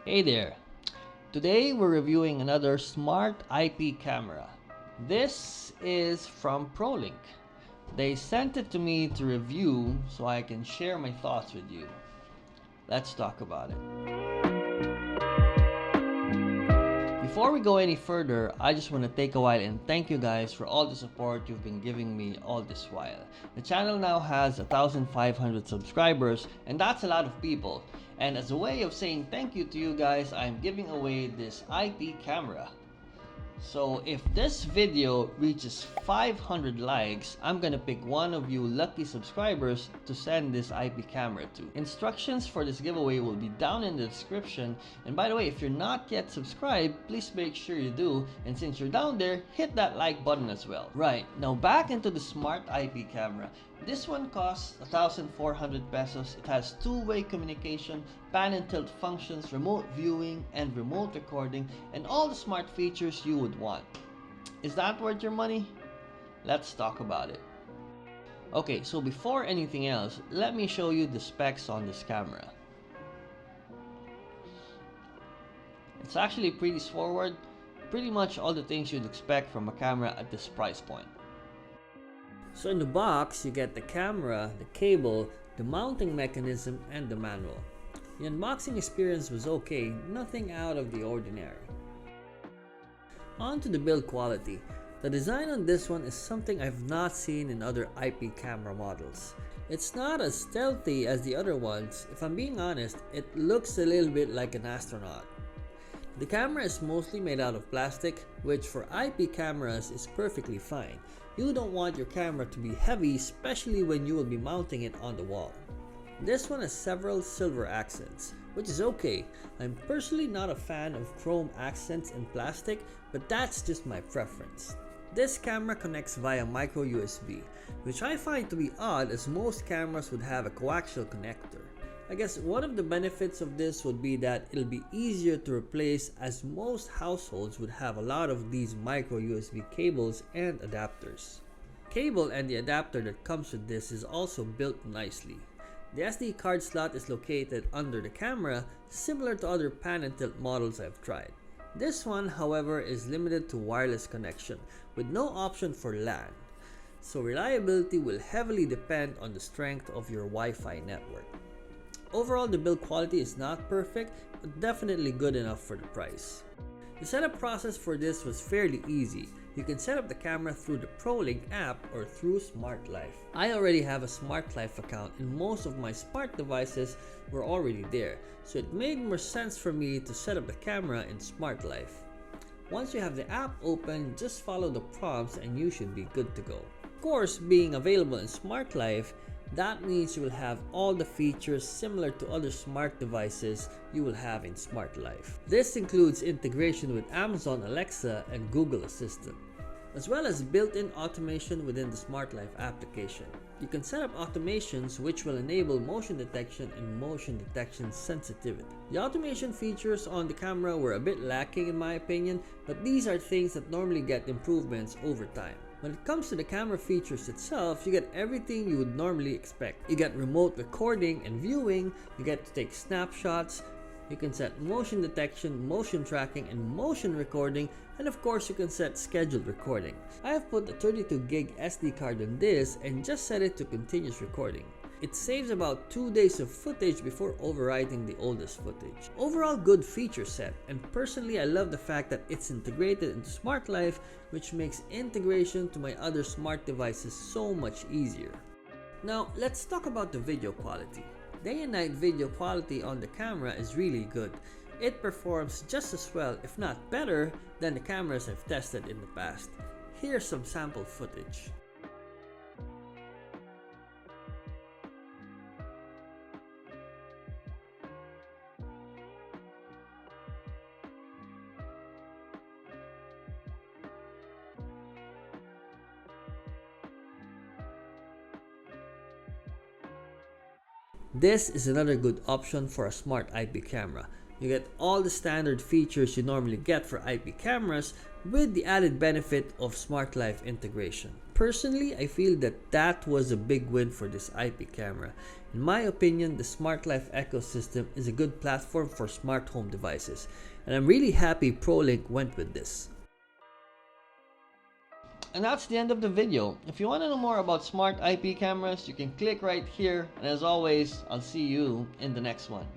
Hey there! Today we're reviewing another smart IP camera. This is from Prolink. They sent it to me to review so I can share my thoughts with you. Let's talk about it. Before we go any further, I just want to take a while and thank you guys for all the support you've been giving me all this while. The channel now has 1,500 subscribers, and that's a lot of people. And as a way of saying thank you to you guys, I'm giving away this IP camera. So if this video reaches 500 likes, I'm gonna pick one of you lucky subscribers to send this IP camera to. Instructions for this giveaway will be down in the description. And by the way, if you're not yet subscribed, please make sure you do. And since you're down there, hit that like button as well. Right, now back into the smart IP camera. This one costs 1,400 pesos. It has two-way communication, pan and tilt functions, remote viewing, and remote recording, and all the smart features you would want. Is that worth your money? Let's talk about it. Okay, so before anything else, let me show you the specs on this camera. It's actually pretty straightforward, pretty much all the things you'd expect from a camera at this price point. So in the box, you get the camera, the cable, the mounting mechanism, and the manual. The unboxing experience was okay, nothing out of the ordinary. On to the build quality. The design on this one is something I've not seen in other IP camera models. It's not as stealthy as the other ones. If I'm being honest, it looks a little bit like an astronaut. The camera is mostly made out of plastic, which for IP cameras is perfectly fine. You don't want your camera to be heavy, especially when you will be mounting it on the wall. This one has several silver accents, which is okay. I'm personally not a fan of chrome accents in plastic, but that's just my preference. This camera connects via micro USB, which I find to be odd as most cameras would have a coaxial connector. I guess one of the benefits of this would be that it'll be easier to replace, as most households would have a lot of these micro USB cables and adapters. Cable and the adapter that comes with this is also built nicely. The SD card slot is located under the camera, similar to other pan and tilt models I've tried. This one, however, is limited to wireless connection with no option for LAN. So reliability will heavily depend on the strength of your Wi-Fi network. Overall, the build quality is not perfect, but definitely good enough for the price. The setup process for this was fairly easy. You can set up the camera through the Prolink app or through Smart Life. I already have a Smart Life account and most of my smart devices were already there, so it made more sense for me to set up the camera in Smart Life. Once you have the app open, just follow the prompts and you should be good to go. Of course, being available in Smart Life, that means you will have all the features similar to other smart devices you will have in Smart Life. This includes integration with Amazon Alexa and Google Assistant, as well as built-in automation within the Smart Life application. You can set up automations which will enable motion detection and motion detection sensitivity. The automation features on the camera were a bit lacking in my opinion, but these are things that normally get improvements over time. When it comes to the camera features itself, you get everything you would normally expect. You get remote recording and viewing, you get to take snapshots, you can set motion detection, motion tracking, and motion recording, and of course you can set scheduled recording. I have put a 32 gig SD card on this and just set it to continuous recording. It saves about 2 days of footage before overwriting the oldest footage. Overall, good feature set, and personally I love the fact that it's integrated into Smart Life, which makes integration to my other smart devices so much easier. Now let's talk about the video quality. Day and night video quality on the camera is really good. It performs just as well, if not better, than the cameras I've tested in the past. Here's some sample footage. This is another good option for a smart IP camera. You get all the standard features you normally get for IP cameras with the added benefit of Smart Life integration. personally, I feel that was a big win for this IP camera. In my opinion, the Smart Life ecosystem is a good platform for smart home devices, and I'm really happy Prolink went with this. And that's the end of the video. If you want to know more about smart IP cameras, you can click right here, and as always, I'll see you in the next one.